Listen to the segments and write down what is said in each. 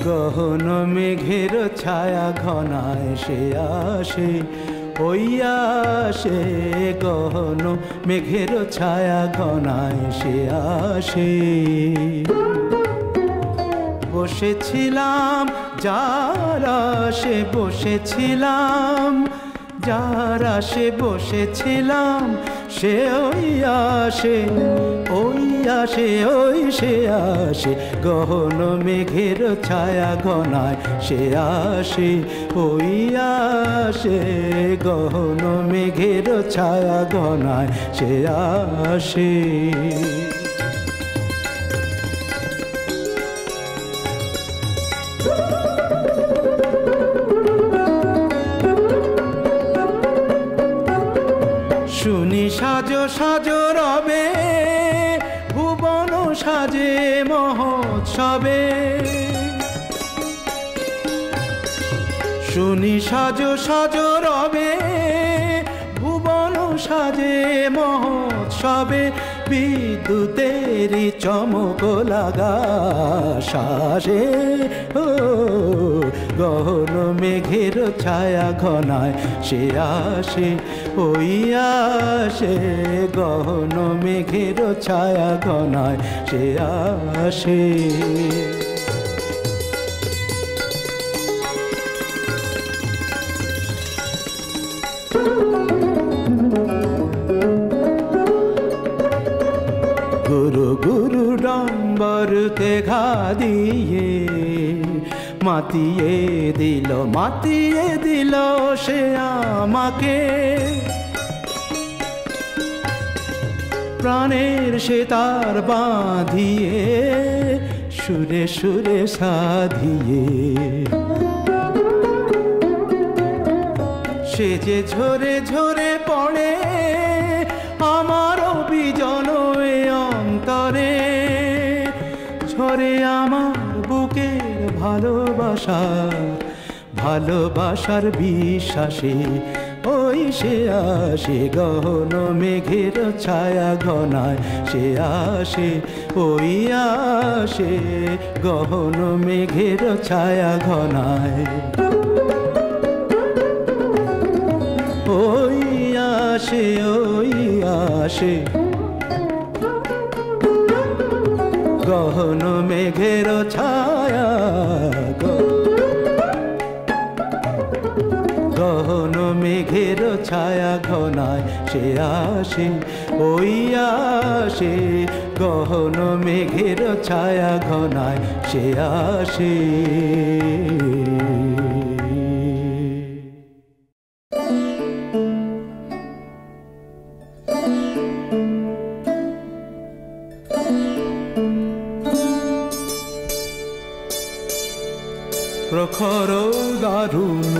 গহন মেঘের ছায়া ঘনায় সে আসে, ওই আসে। গহন মেঘের ছায়া ঘনায় সে আসে। বসেছিলাম যার আশে বসেছিলাম, যার আশে বসেছিলাম সে ওই আসে, ওই আসে, ওই সে আসে। গহন মেঘের ছায়া ঘনায় সে আসে, ওই আসে। গহন মেঘের ছায়া ঘনায় সে আসে। শুনি সাজো সাজো রবে, ভুবন সাজে মহোৎসবে। শুনি সাজো সাজো রবে, ভুবন সাজে মহোৎসবে। বিদ্যুতেরই চমক লাগা শ্বাসে, ও গহন মেঘের ছায়া ঘনায় সে আসে, ওই আসে। গহন মেঘের ছায়া ঘনায় সে আসে। গুরু গুরু ডম্বরতে ঘা দিয়ে মাতিয়ে দিল সে আমাকে। প্রাণের সে তার বাঁধিয়ে সুরে সুরে সাধিয়ে। সে যে ঝরে ঝরে পড়ে আমার বিজন অন্তরে, ঝরে আমার বুকের ভালোবাসার বিশ্বাসে। ওই সে আসে, গহন মেঘের ছায়া ঘনায় সে আসে, ওই আসে। গহন মেঘের ছায়া ঘনায় ওই আসে, ওই আসে। গহন মেঘের ছায়া, গহন মেঘের ছায়া ঘনায় সে আসে, ওই আসে। গহন মেঘের ছায়া ঘনায় সে আসে। প্রখর দারুণ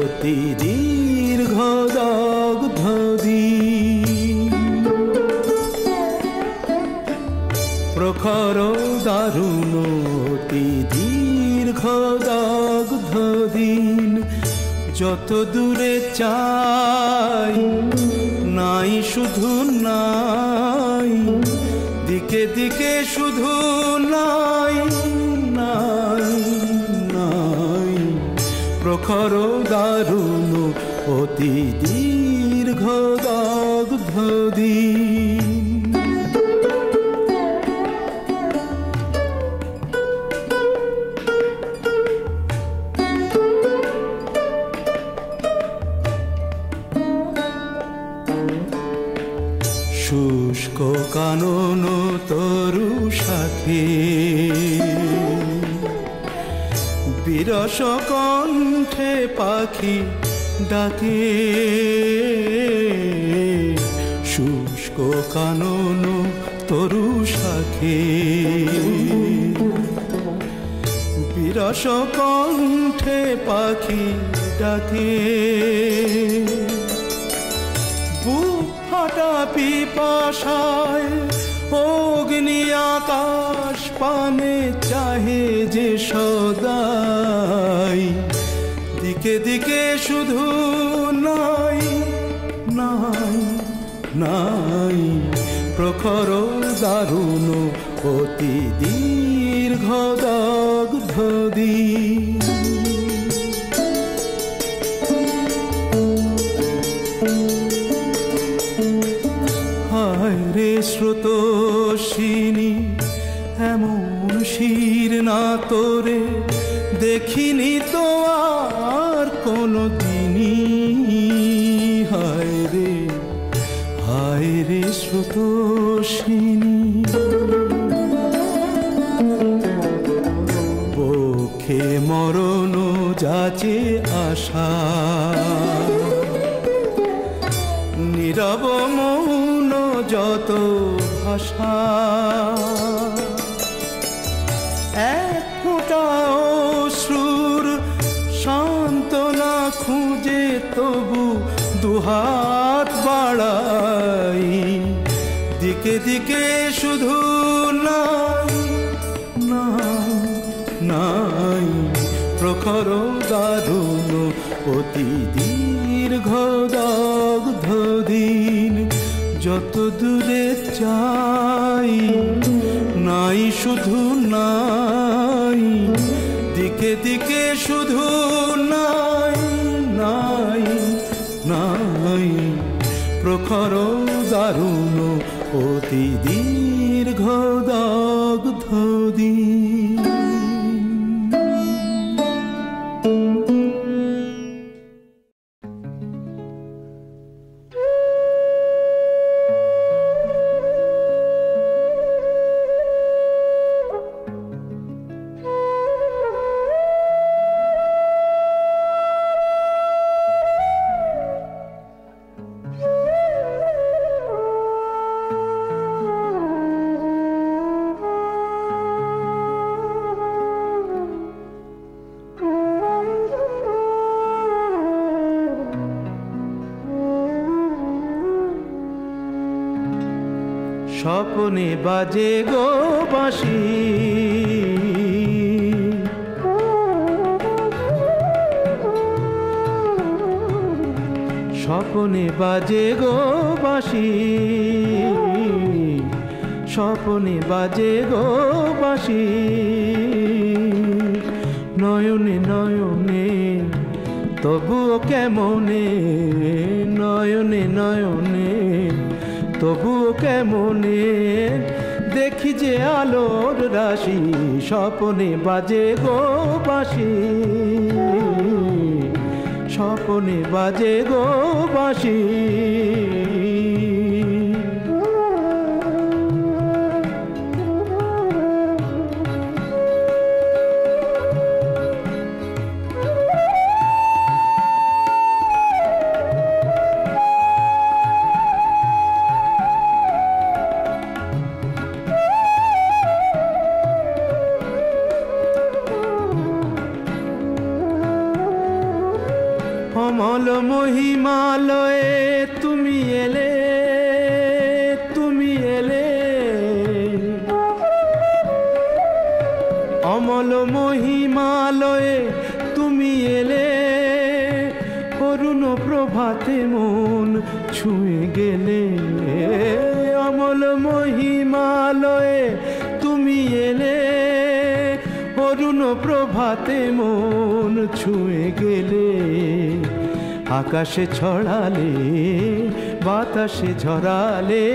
অতি দীর্ঘ দগ্ধ দিন, প্রখর দারুণ অতি দীর্ঘ দগ্ধ দিন। যত দূরে চাই নাই শুধু নাই, দিকে দিকে শুধু নাই নাই নাই। প্রখর দারুণ অতি দীর্ঘ দগ্ধ দিন। শুষ্ক কানন তরু শাখে বিরস কণ্ঠে পাখি ডাকে। শুষ্ক কানন তরু শাখে বিরস কণ্ঠে পাখি ডাকে। বুক ফাটা পিপাসায় অগ্নি আকাশ পানে চাহে যে সদাই, দিকে দিকে শুধু নাই নাই নাই প্রখর দারুণ অতি দীর্ঘ দগ্ধ দিন। হায় রে স্রোতস্বিনী, এমন শির না তোরে দেখিনি তো আর কোনো দিনই। হায় রে স্রোতস্বিনী, বক্ষে মরণ যাচে আশা, নীরব মৌন যত ভাষা, এক ফোঁটা অশ্রুর সান্ত্বনা খুঁজে তবু দুহাত বাড়াই, দিকে দিকে শুধু নাই নাই নাই প্রখর দারুণ অতি দীর্ঘ দগ্ধ দিন। যত দূরে চাই নাই শুধু নাই, দিকে দিকে শুধু নাই নাই নাই প্রখর দারুণ অতি দীর্ঘ দগ্ধ দিন। স্বপ্নে বাজে গো বাঁশি, স্বপ্নে বাজে গো বাঁশি, স্বপ্নে বাজে গো বাঁশি, নয়নে নয়নে তবুও কেমনে, নয়নে নয়নে তবুও কেমনে দেখি যে আলোর রাশি। স্বপ্নে বাজে গো বাঁশি, স্বপ্নে বাজে গো বাঁশি, অমল মহিমালয়ে তুমি এলে, তুমি এলে, অমল মহিমালয়ে তুমি এলে, অরুণ প্রভাতে মন ছুঁয়ে গেলে, অমল মহিমালয়ে তুমি এলে, অরুণ প্রভাতে মন ছুঁয়ে গেলে, আকাশে ছড়ালে বাতাসে ঝরালে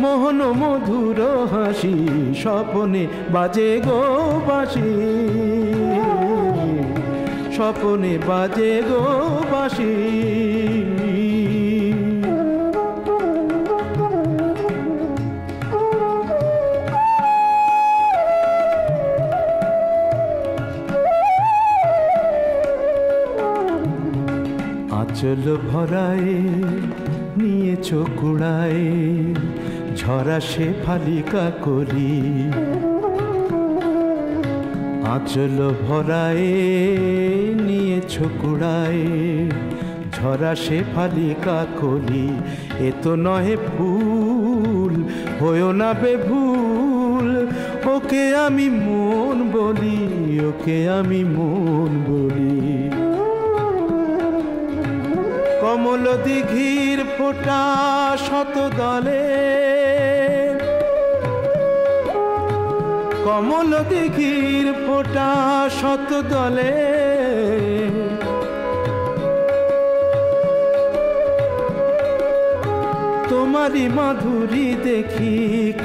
মোহন মধুর হাসি। স্বপ্নে বাজে গো বাঁশি, স্বপ্নে বাজে গো বাঁশি, আঁচল ভরায় নিয়েছ কুড়ায় ঝরা সে ফালিকা করি, আঁচল ভরায় নিয়েছ কুড়ায় ঝরা সে ফালিকা কলি। এ তো নহে ফুল হয়ো না বেভুল। ওকে আমি মন বলি, ওকে আমি মন বলি। কমল দিঘির ফোঁটা শত দলে, কমল দিঘির ফোঁটা শত দলে, তোমারি মাধুরী দেখি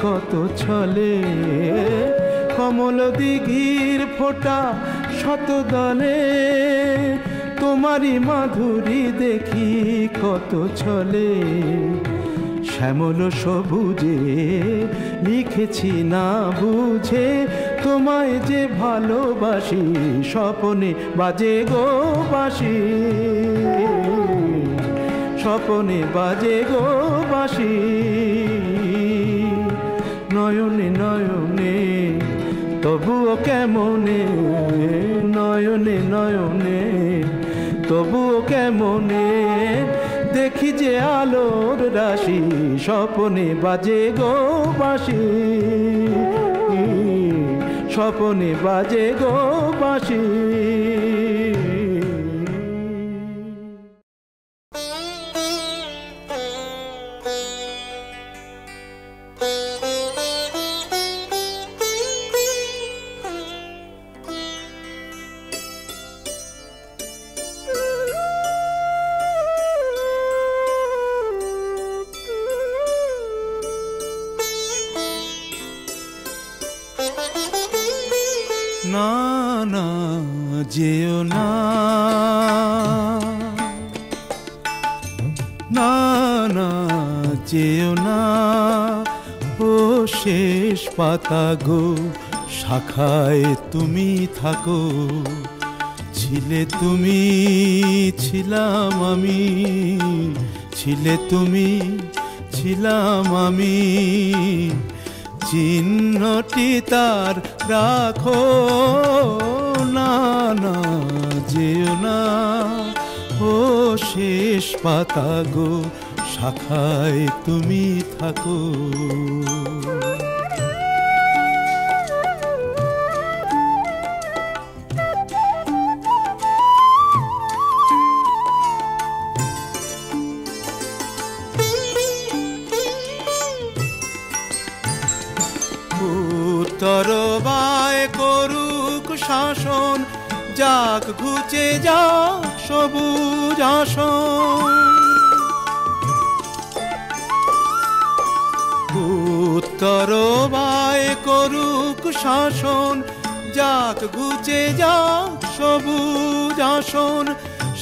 কত ছলে। কমল দিঘির ফোঁটা শত দলে, তোমারি মাধুরী দেখি কত ছলে। শ্যামল সবুজে লিখেছি না বুঝে, তোমায় যে ভালোবাসি, স্বপনে বাজে গো বাঁশি, স্বপনে বাজে গো বাঁশি। নয়নে নয়নে তবুও কেমনে, নয়নে নয়নে তবুও কেমনে, দেখি যে আলোর রাশি, স্বপনে বাজে গো বাঁশি, স্বপনে বাজে গো বাঁশি। না না যেও না, না না যেও না, ও শেষ পাতা গো, শাখায় তুমি থাকো। ছিলে তুমি, ছিলাম আমি, ছিলে তুমি, ছিলাম আমি, চিহ্নটি তার রাখো। না না যেও না, ও শেষ পাতা গো, শাখায় তুমি থাকো। তরবায় করুক শাসন, যাক ঘুচে যাক সবুজ আসন। তরবায় করুক শাসন, যাক ঘুচে যাক সবুজ আসন।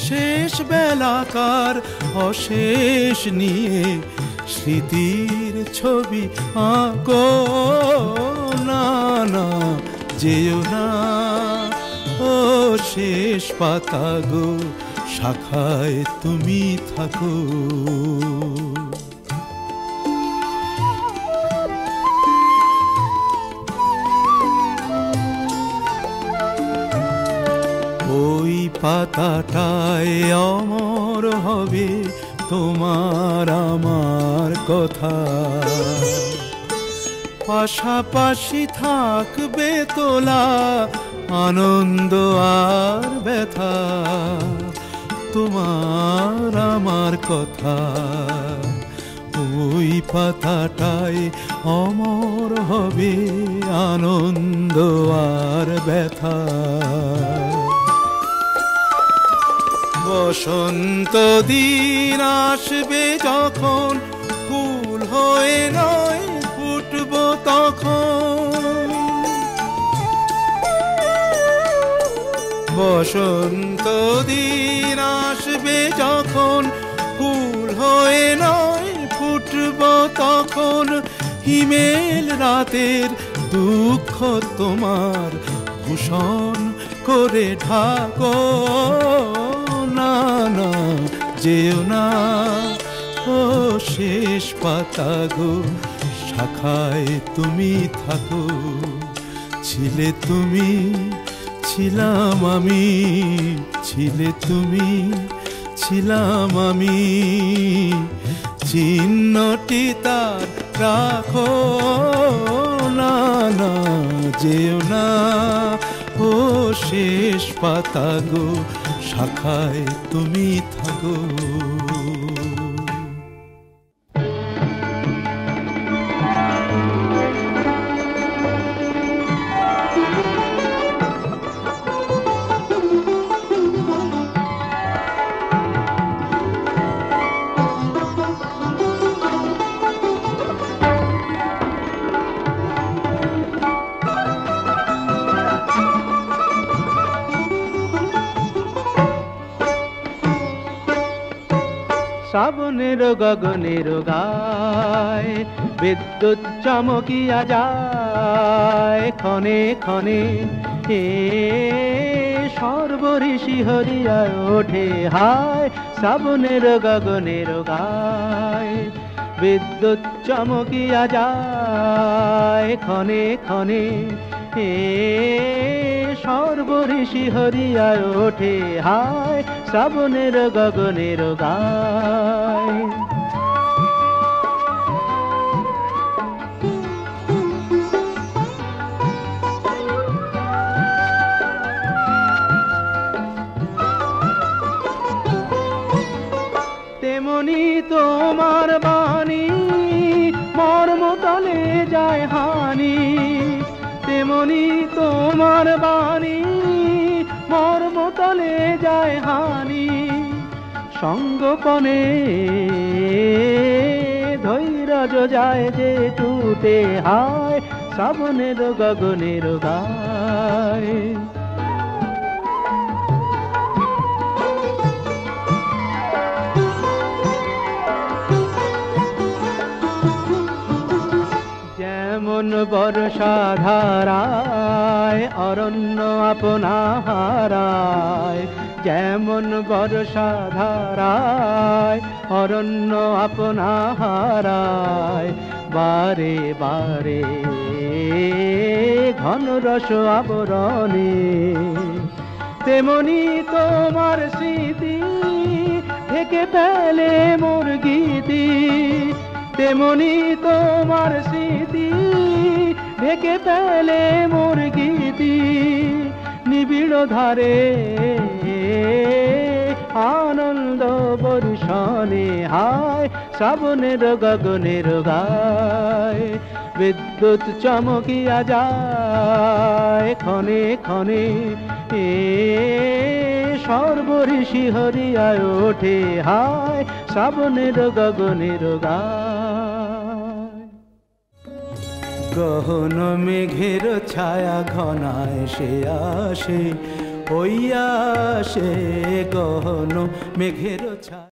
শেষ বেলাকার অশেষ নিয়ে স্মৃতির ছবি আঁকো। না না যেও না, ও শেষ পাতা গো, শাখায় তুমি থাকো। ওই পাতাটায় অমর হবে তোমার আমার কথা। পাশাপাশি থাকবে তোলা আনন্দ আর ব্যথা, তোমার আমার কথা। ওই পাতাটায় অমর হবে আনন্দ আর ব্যথা। বসন্ত দিন আসবে যখন, ফুল হয়ে নয় ফুটব তখন। বসন্ত দিন আসবে যখন, ফুল হয়ে নয় ফুটব তখন। হিমেল রাতের দুঃখ তোমার ভূষণ করে ঢাকো। না না যেও না, ও শেষ পাতা গো, শাখায় তুমি থাকো। ছিলে তুমি, ছিলাম আমি, ছিলে তুমি, ছিলাম আমি, চিহ্নটি তার রাখো না, না যেও না ও শেষ পাতা গো, শাখায় তুমি থাকো। শ্রাবণের গগনের গায় বিদ্যুৎ চমকিয়া যায় ক্ষণে ক্ষণে, এ সর্বঋষি হরিয়া ওঠে হায়। শ্রাবণের গগনের গায় বিদ্যুৎ চমকিয়া যায় ক্ষণে ক্ষণে, এ সর্বঋষি হরিয়া ওঠে হায়। শ্রাবণের গগনের গায় তেমনি তোমার বাণী মর্মতলে যায় হানি, তেমনি তোমার বাণী মর্মতলে যায় হানি। সঙ্গপনে ধৈর্য যায় যে টুটে হায়। শ্রাবণের গগনের গায় যেমন বর্ষা ধারায় অরণ্য আপনা হারায়, যেমন বর্ষা ধারায় অরণ্য আপনা হারায়। বারে বারে ঘন রস আবরণে, তেমনি তোমার স্মৃতি ঢেকে ফেলে মোর গীতি, তেমনি তোমার স্মৃতি ঢেকে ফেলে মোর গীতি। নিবিড় ধারে আনন্দ বর্ষণে হায়। শ্রাবণের গগনের গায় বিদ্যুৎ চমকিয়া যায় ক্ষণে ক্ষণে, এ সর্বঋষি হরিয়া ওঠে হায়। শ্রাবণের গগনের গায় গহন মেঘের ছায়া ঘনায় সে আসে, হইয়া আসে গহন মেঘের ছায়া।